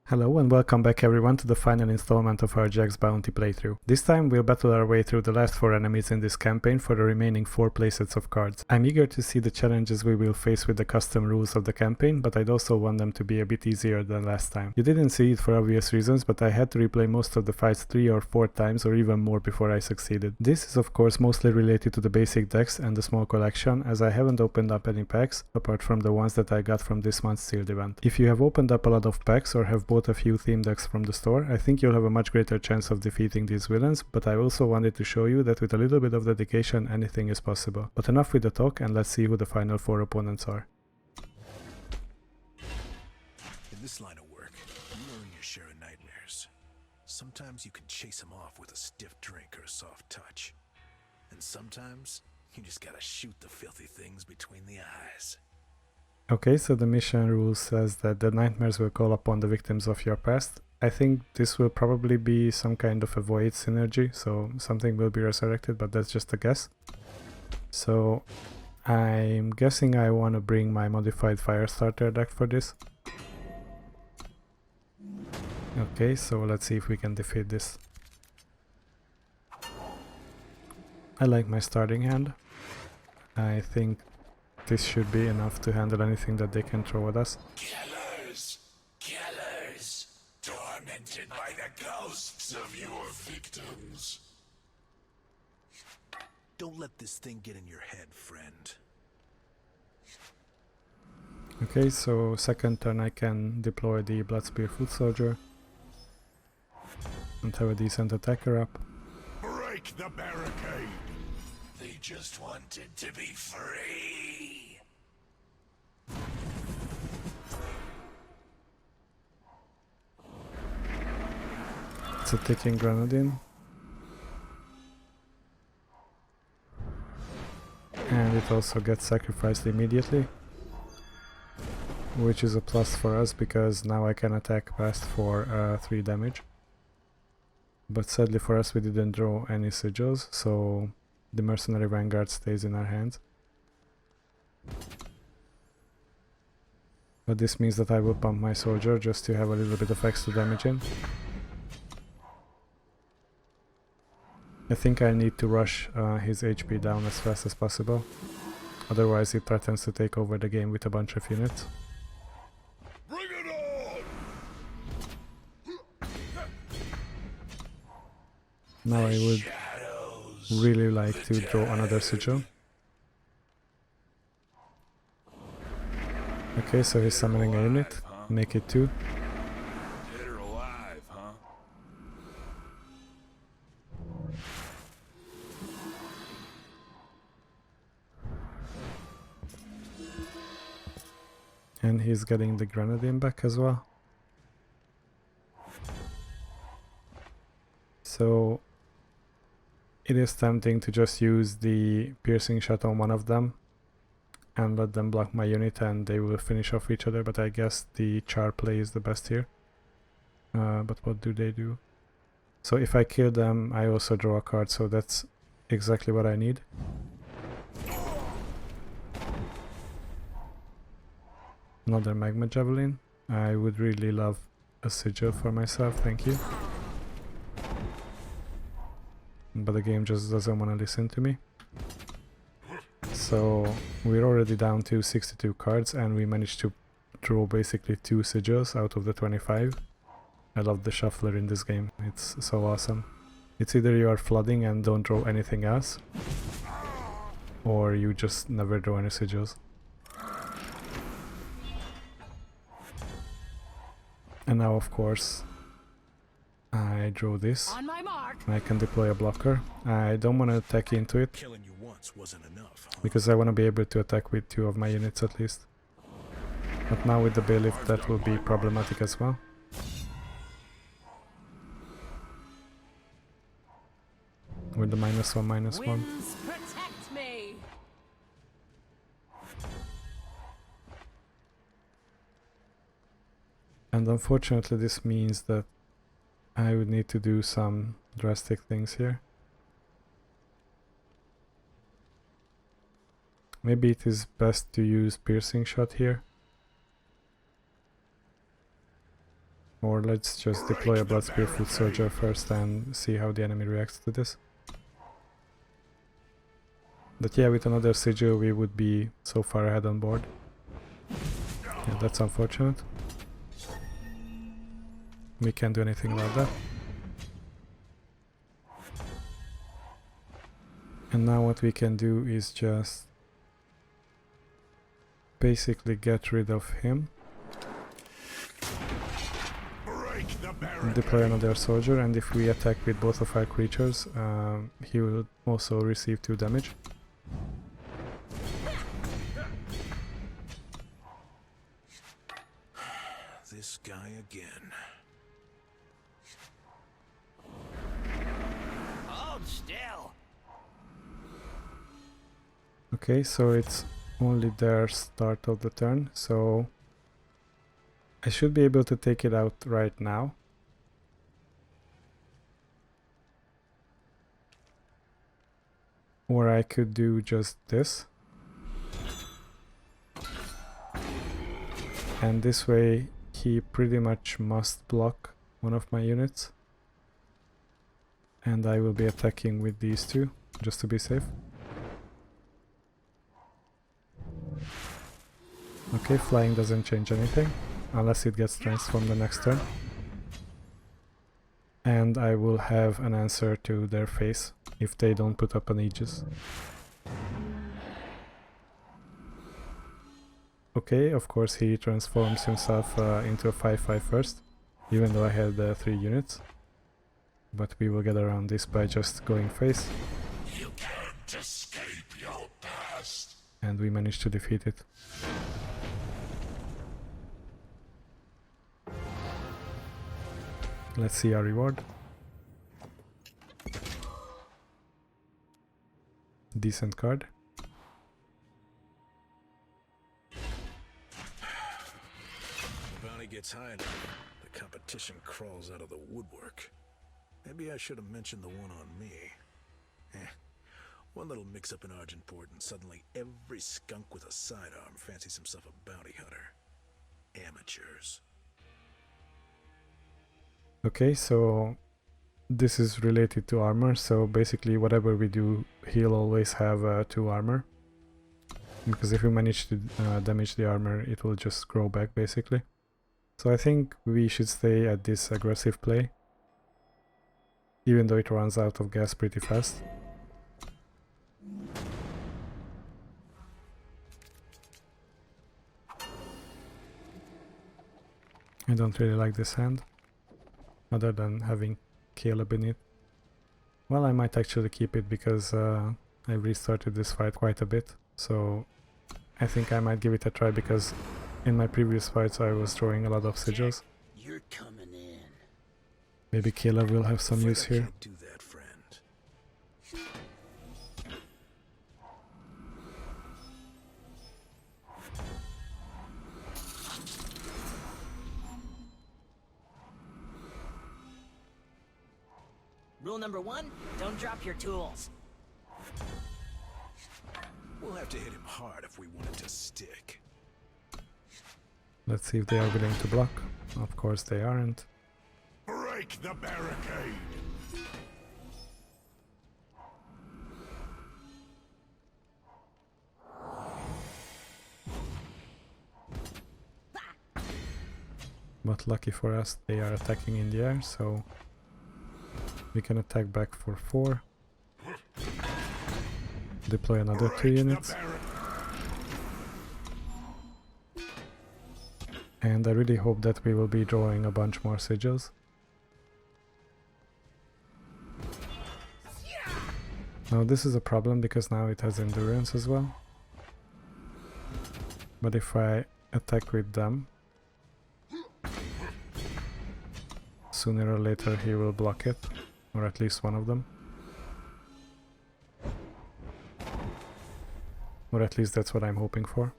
Hello and welcome back everyone to the final installment of our Jekk's Bounty playthrough. This time we'll battle our way through the last 4 enemies in this campaign for the remaining 4 playsets of cards. I'm eager to see the challenges we will face with the custom rules of the campaign, but I'd also want them to be a bit easier than last time. You didn't see it for obvious reasons, but I had to replay most of the fights 3 or 4 times or even more before I succeeded. This is of course mostly related to the basic decks and the small collection, as I haven't opened up any packs apart from the ones that I got from this month's sealed event. If you have opened up a lot of packs or have bought a few theme decks from the store, I think you'll have a much greater chance of defeating these villains, but I also wanted to show you that with a little bit of dedication anything is possible. But enough with the talk, and let's see who the final 4 opponents are. In this line of work, you earn your share of nightmares. Sometimes you can chase them off with a stiff drink or a soft touch. And sometimes you just gotta shoot the filthy things between the eyes. Okay, so the mission rule says that the nightmares will call upon the victims of your past. I think this will probably be some kind of a void synergy, so something will be resurrected, but that's just a guess. So I'm guessing I want to bring my modified Firestarter deck for this. Okay, so let's see if we can defeat this. I like my starting hand. I think this should be enough to handle anything that they can throw at us. Killers! Killers! Tormented by the ghosts of your victims. Don't let this thing get in your head, friend. Okay, so second turn I can deploy the Bloodspear Foot Soldier and have a decent attacker up. Break the barricade! They just wanted to be free! It's a ticking grenadine. And it also gets sacrificed immediately, which is a plus for us because now I can attack past for 3 damage. But sadly for us we didn't draw any sigils, so the Mercenary Vanguard stays in our hands. But this means that I will pump my soldier just to have a little bit of extra damage in. I think I need to rush his HP down as fast as possible, otherwise he threatens to take over the game with a bunch of units. Bring it on! Now I would really like to draw another sigil. Okay, so he's summoning a unit, make it 2. Dead or alive, huh? And he's getting the grenadine back as well. So it is tempting to just use the piercing shot on one of them and let them block my unit and they will finish off each other, but I guess the char play is the best here. But what do they do? So if I kill them I also draw a card, so that's exactly what I need. Another Magma Javelin. I would really love a sigil for myself, thank you. But the game just doesn't want to listen to me. So we're already down to 62 cards and we managed to draw basically 2 sigils out of the 25. I love the shuffler in this game, it's so awesome. It's either you are flooding and don't draw anything else, or you just never draw any sigils. And now of course I draw this. On my mark. I can deploy a blocker. I don't want to attack into it Killing you once wasn't enough, huh? because I want to be able to attack with 2 of my units at least. But now with the bailiff that will be problematic as well. With the -1/-1. Winds protect me. And unfortunately this means that I would need to do some drastic things here. Maybe it is best to use piercing shot here. Or let's just deploy a Blood Spear Foot Soldier first and see how the enemy reacts to this. But yeah, with another sigil we would be so far ahead on board. Yeah, that's unfortunate. We can't do anything about that. And now what we can do is just basically get rid of him. Deploy another soldier, and if we attack with both of our creatures, he will also receive 2 damage. This guy again. Hold still. Okay, so it's only their start of the turn, so I should be able to take it out right now. Or I could do just this. And this way he pretty much must block one of my units. And I will be attacking with these 2, just to be safe. Okay, flying doesn't change anything, unless it gets transformed the next turn. And I will have an answer to their face if they don't put up an Aegis. Okay, of course he transforms himself into a 5/5 first, even though I had 3 units. But we will get around this by just going face. You can't escape your past. And we managed to defeat it. Let's see our reward. Decent card. Bounty gets high enough, the competition crawls out of the woodwork. Maybe I should have mentioned the one on me. One little mix-up in Argentport and suddenly every skunk with a sidearm fancies himself a bounty hunter. Amateurs. Okay, so this is related to armor, so basically whatever we do, he'll always have 2 armor. Because if we manage to damage the armor, it will just grow back basically. So I think we should stay at this aggressive play, even though it runs out of gas pretty fast. I don't really like this hand, other than having Caleb in it. Well, I might actually keep it because I restarted this fight quite a bit, so I think I might give it a try because in my previous fights I was drawing a lot of sigils. You're coming in. Maybe Caleb will have some use here. Can't do that, friend. Rule number 1, don't drop your tools. We'll have to hit him hard if we want it to stick. Let's see if they are willing to block. Of course they aren't. Break the barricade. But lucky for us, they are attacking in the air, so we can attack back for 4. Deploy another 2 units. And I really hope that we will be drawing a bunch more sigils. Now this is a problem because now it has endurance as well. But if I attack with them, sooner or later he will block it, or at least one of them. Or at least that's what I'm hoping for.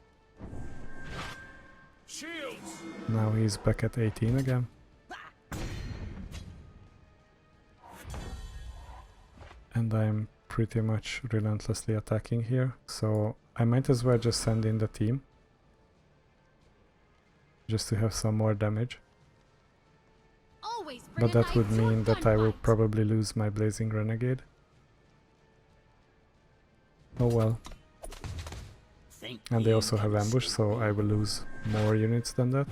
Shields. Now he's back at 18 again. And I'm pretty much relentlessly attacking here, so I might as well just send in the team. Just to have some more damage. always bring But a that would knife to a mean that I will gunfight. probably lose my Blazing Renegade. Oh well. Think And they you also can have ambush, escape so me? I will lose more units than that.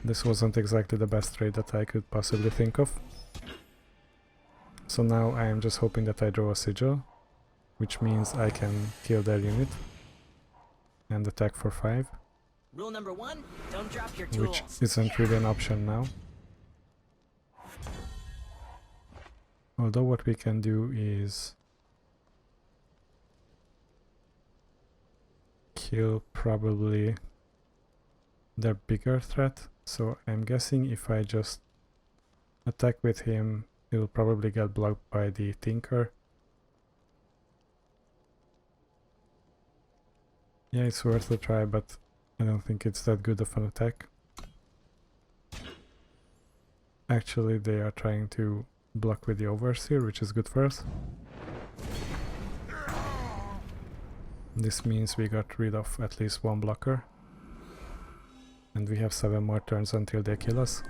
This wasn't exactly the best trade that I could possibly think of. So now I am just hoping that I draw a sigil, which means I can kill their unit and attack for 5, Rule number 1, don't drop your which tools. isn't really an option now. Although what we can do is kill probably their bigger threat. So I'm guessing if I just attack with him, it will probably get blocked by the Tinker. Yeah, it's worth a try, but I don't think it's that good of an attack. Actually, they are trying to block with the Overseer, which is good for us. This means we got rid of at least one blocker. And we have 7 more turns until they kill us.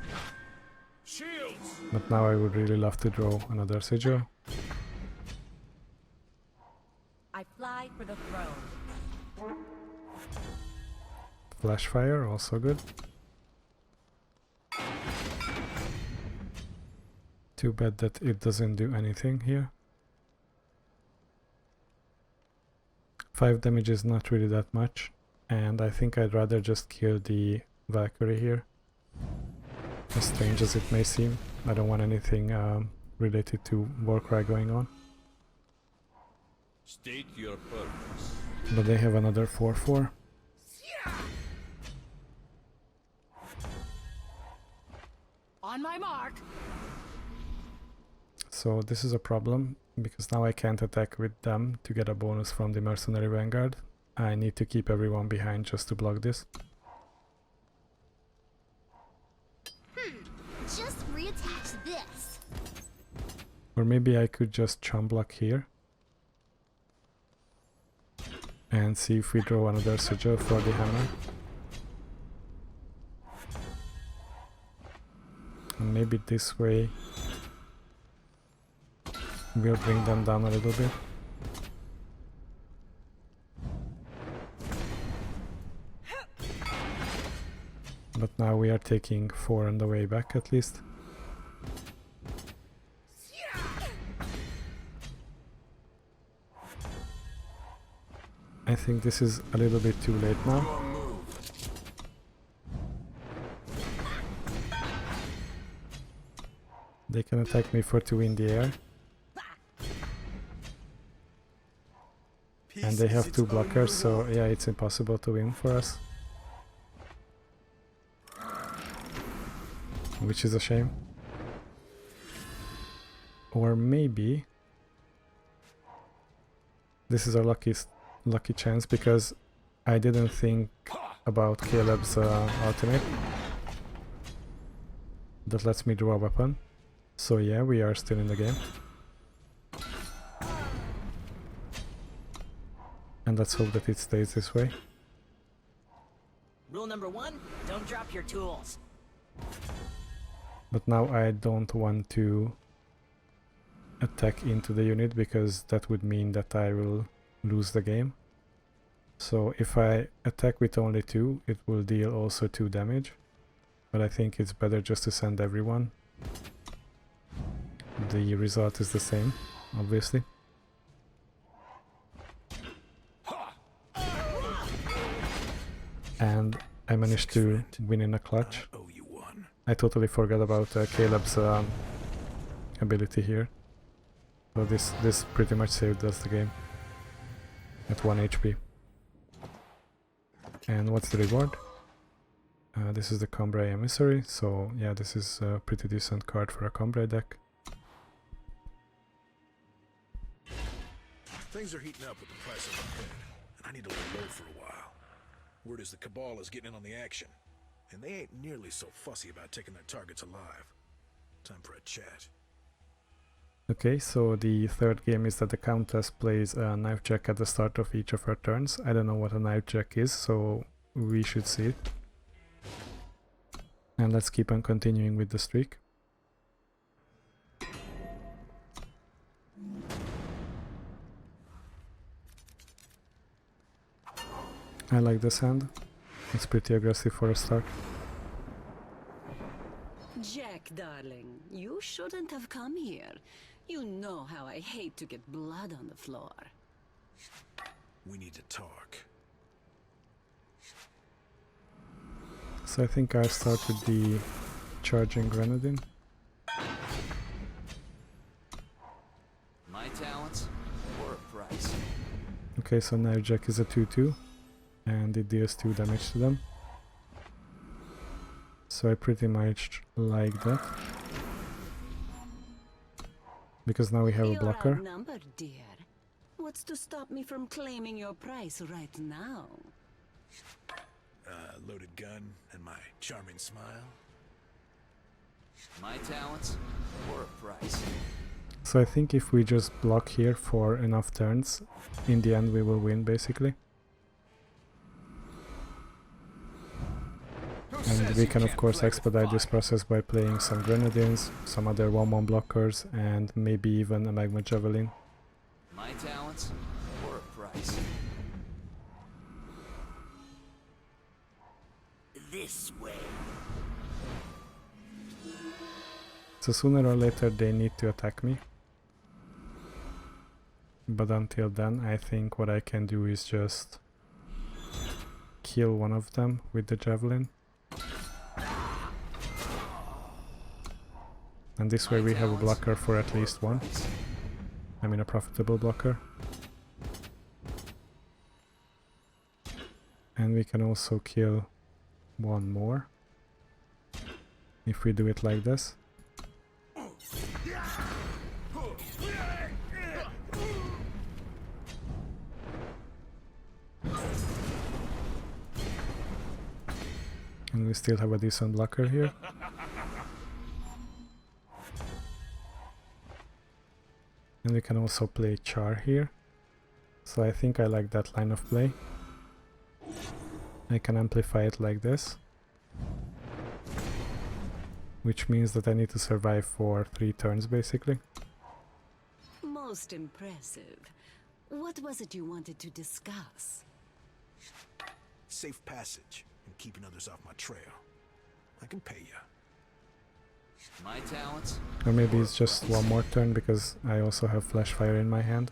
Shields! But now I would really love to draw another sigil. I fly for the throne. Flash fire, also good. Too bad that it doesn't do anything here. 5 damage is not really that much, and I think I'd rather just kill the Valkyrie here. As strange as it may seem, I don't want anything related to Warcry going on. State your purpose. But they have another 4/4. On my mark. So this is a problem, because now I can't attack with them to get a bonus from the Mercenary Vanguard. I need to keep everyone behind just to block this. Just reattach this. Or maybe I could just chum block here. And see if we draw another sigil for the hammer. And maybe this way we'll bring them down a little bit. But now we are taking 4 on the way back at least. I think this is a little bit too late now. Your move. They can attack me for 2 in the air. And they have 2 blockers, so yeah, it's impossible to win for us. Which is a shame. Or maybe this is our lucky chance, because I didn't think about Caleb's ultimate that lets me draw a weapon. So yeah, we are still in the game. And let's hope that it stays this way. Rule number 1, don't drop your tools. But now I don't want to attack into the unit, because that would mean that I will lose the game. So if I attack with only 2, it will deal also 2 damage. But I think it's better just to send everyone. The result is the same, obviously. And I managed to win in a clutch. I owe you one. I totally forgot about Caleb's ability here. So this pretty much saved us the game at 1 HP. And what's the reward? This is the Cambrai Emissary, so yeah, this is a pretty decent card for a Cambrai deck. Things are heating up with the price of the pin, and I need to lay low for a while. Word is the Cabal is getting in on the action, and they ain't nearly so fussy about taking their targets alive. Time for a chat. Okay, so the third game is that the Countess plays a knife jack at the start of each of her turns. I don't know what a knife jack is, so we should see it. And let's keep on continuing with the streak. I like this hand. It's pretty aggressive for a start. Jekk, darling, you shouldn't have come here. You know how I hate to get blood on the floor. We need to talk. So I think I start with the charging grenadine. My talents or a price. Okay, so knife jack is a 2-2 and it deals 2 damage to them. So I pretty much like that. Because now we have a blocker. You're outnumbered, dear. What's to stop me from claiming your price right now? Loaded gun and my charming smile. My talents or a price. So I think if we just block here for enough turns, in the end we will win basically. And we can of course expedite this process by playing some grenadines, some other 1-1 blockers, and maybe even a magma javelin. My talents or a price. This way. So sooner or later they need to attack me. But until then I think what I can do is just kill one of them with the javelin. And this way we have a blocker for at least one. I mean a profitable blocker. And we can also kill one more if we do it like this. And we still have a decent blocker here. And we can also play Char here. So I think I like that line of play. I can amplify it like this. Which means that I need to survive for 3 turns basically. Most impressive. What was it you wanted to discuss? Safe passage and keeping others off my trail. I can pay you. My talents. Or maybe it's just one more turn because I also have flash fire in my hand.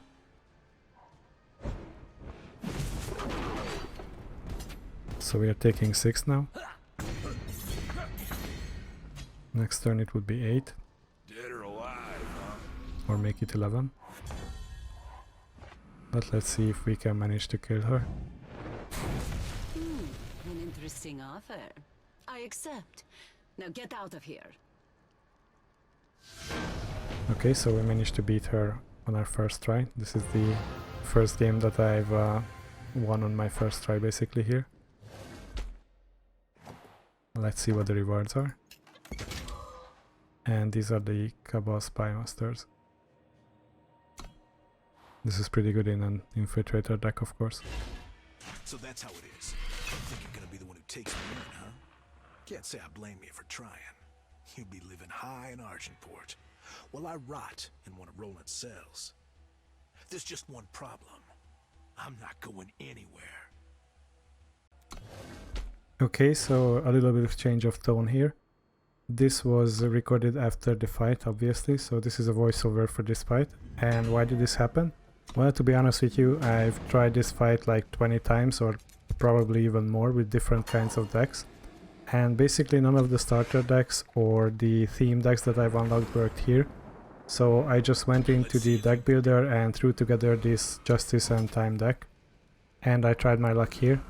So we are taking 6 now. Next turn it would be 8. Dead or alive, huh? Or make it 11. But let's see if we can manage to kill her. An interesting offer. I accept. Now get out of here. Okay, so we managed to beat her on our first try. This is the first game that I've won on my first try basically here. Let's see what the rewards are. And these are the Cabal Spy Masters. This is pretty good in an Infiltrator deck, of course. So that's how it is. You think you're gonna be the one who takes me in, huh? Can't say I blame you for trying. You'd be living high in Argenport, while I rot in one of Roland's cells. There's just one problem. I'm not going anywhere. Okay, so a little bit of change of tone here. This was recorded after the fight, obviously, so this is a voiceover for this fight. And why did this happen? Well, to be honest with you, I've tried this fight like 20 times or probably even more with different kinds of decks. And basically none of the starter decks or the theme decks that I've unlocked worked here. So I just went into the deck builder and threw together this Justice and Time deck. And I tried my luck here.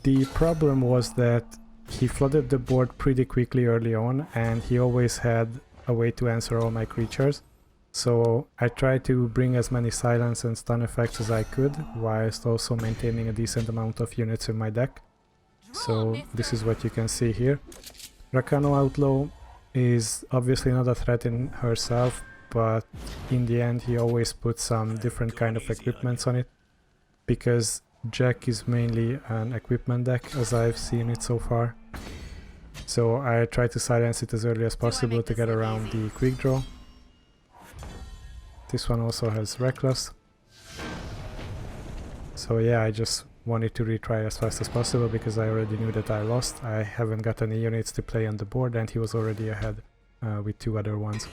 The problem was that he flooded the board pretty quickly early on and he always had a way to answer all my creatures. So I tried to bring as many silence and stun effects as I could, whilst also maintaining a decent amount of units in my deck. So this is what you can see here. Rakano Outlaw is obviously not a threat in herself, but in the end he always puts some different kind of equipments on it, because Jekk is mainly an equipment deck as I've seen it so far. So I try to silence it as early as possible to get around the quick draw. This one also has Reckless. So yeah, I just wanted to retry as fast as possible because I already knew that I lost. I haven't got any units to play on the board and he was already ahead with 2 other ones.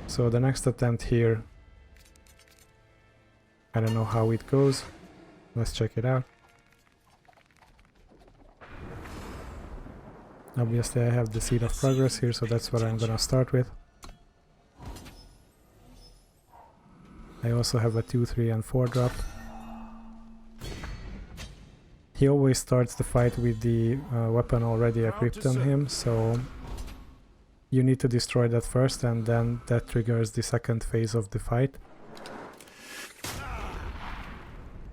So the next attempt here, I don't know how it goes. Let's check it out. Obviously I have the Seed of Progress here, so that's what I'm gonna start with. I also have a 2, 3 and 4 drop. He always starts the fight with the weapon already equipped on him, so you need to destroy that first and then that triggers the second phase of the fight.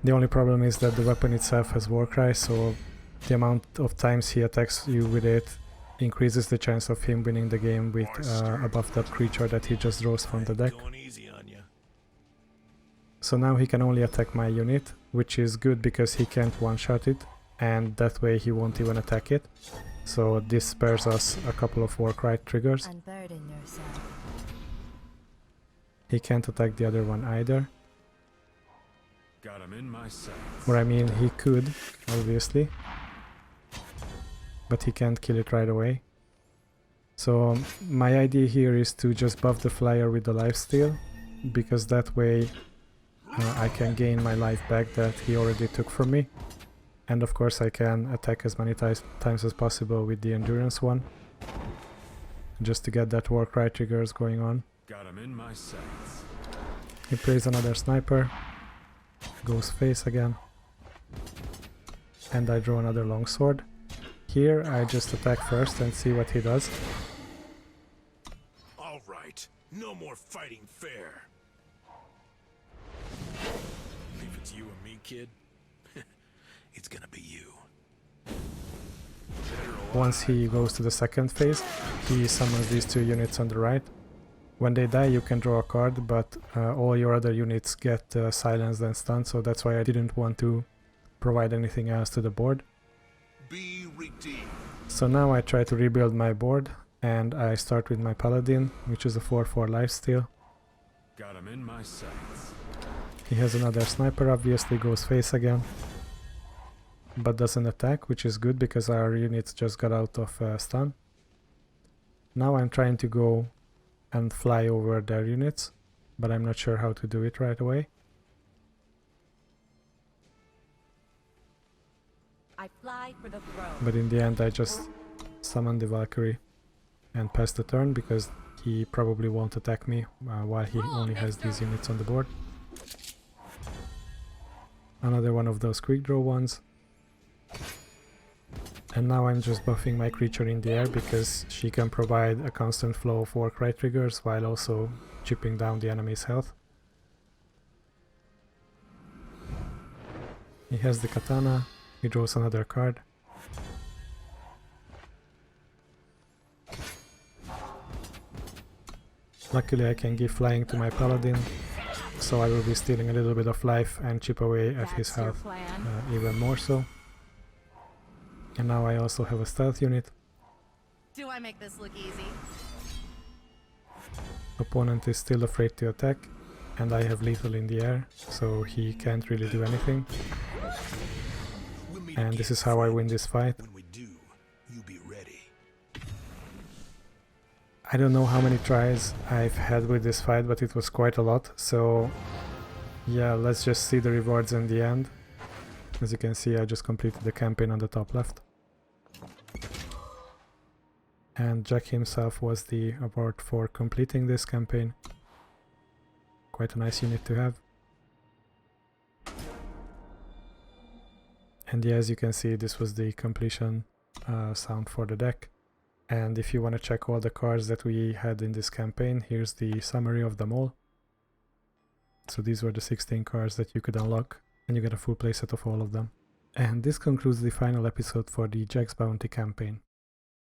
The only problem is that the weapon itself has Warcry, so the amount of times he attacks you with it increases the chance of him winning the game with a buffed up creature that he just draws from the deck. So now he can only attack my unit, which is good because he can't one-shot it, and that way he won't even attack it. So this spares us a couple of Warcry triggers. Unburden yourself. He can't attack the other one either. Got him in my sights. Or I mean, he could, obviously, but he can't kill it right away. So my idea here is to just buff the flyer with the lifesteal, because that way I can gain my life back that he already took from me. And of course I can attack as many times as possible with the endurance one, just to get that Warcry triggers going on. Got him in my sights. He plays another sniper, goes face again, and I draw another longsword. Here I just attack first and see what he does. All right, no more fighting fair. If it's you and me, kid, it's gonna be you. Once he goes to the second phase, he summons these 2 units on the right. When they die you can draw a card, but all your other units get silenced and stunned, so that's why I didn't want to provide anything else to the board. Be redeemed. So now I try to rebuild my board, and I start with my Paladin, which is a 4/4 lifesteal. Got him in my sights. He has another sniper, obviously goes face again, but doesn't attack, which is good because our units just got out of stun. Now I'm trying to go and fly over their units, but I'm not sure how to do it right away. I fly for the throne. But in the end I just summon the Valkyrie and pass the turn, because he probably won't attack me while he only has these units on the board. Another one of those quick draw ones. And now I'm just buffing my creature in the air because she can provide a constant flow of Warcry triggers while also chipping down the enemy's health. He has the katana, he draws another card. Luckily I can give flying to my paladin, so I will be stealing a little bit of life and chip away at his health even more so. And now I also have a stealth unit. Do I make this look easy? Opponent is still afraid to attack, and I have lethal in the air, so he can't really do anything. And this is how I win this fight. When we do, you be ready. I don't know how many tries I've had with this fight, but it was quite a lot, so yeah, let's just see the rewards in the end. As you can see, I just completed the campaign on the top left. And Jekk himself was the award for completing this campaign. Quite a nice unit to have. And yeah, as you can see, this was the completion sound for the deck. And if you want to check all the cards that we had in this campaign, here's the summary of them all. So these were the 16 cards that you could unlock, and you get a full playset of all of them. And this concludes the final episode for the Jekk's Bounty campaign.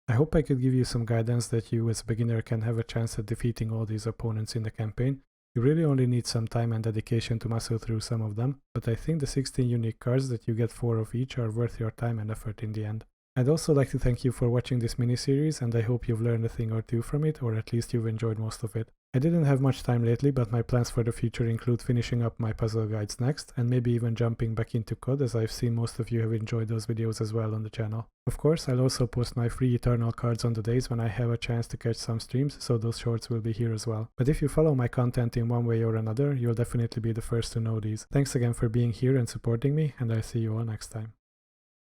I hope I could give you some guidance that you as a beginner can have a chance at defeating all these opponents in the campaign. You really only need some time and dedication to muscle through some of them, but I think the 16 unique cards that you get 4 of each are worth your time and effort in the end. I'd also like to thank you for watching this mini-series, and I hope you've learned a thing or two from it, or at least you've enjoyed most of it. I didn't have much time lately, but my plans for the future include finishing up my puzzle guides next, and maybe even jumping back into COD, as I've seen most of you have enjoyed those videos as well on the channel. Of course, I'll also post my free Eternal cards on the days when I have a chance to catch some streams, so those shorts will be here as well. But if you follow my content in one way or another, you'll definitely be the first to know these. Thanks again for being here and supporting me, and I'll see you all next time.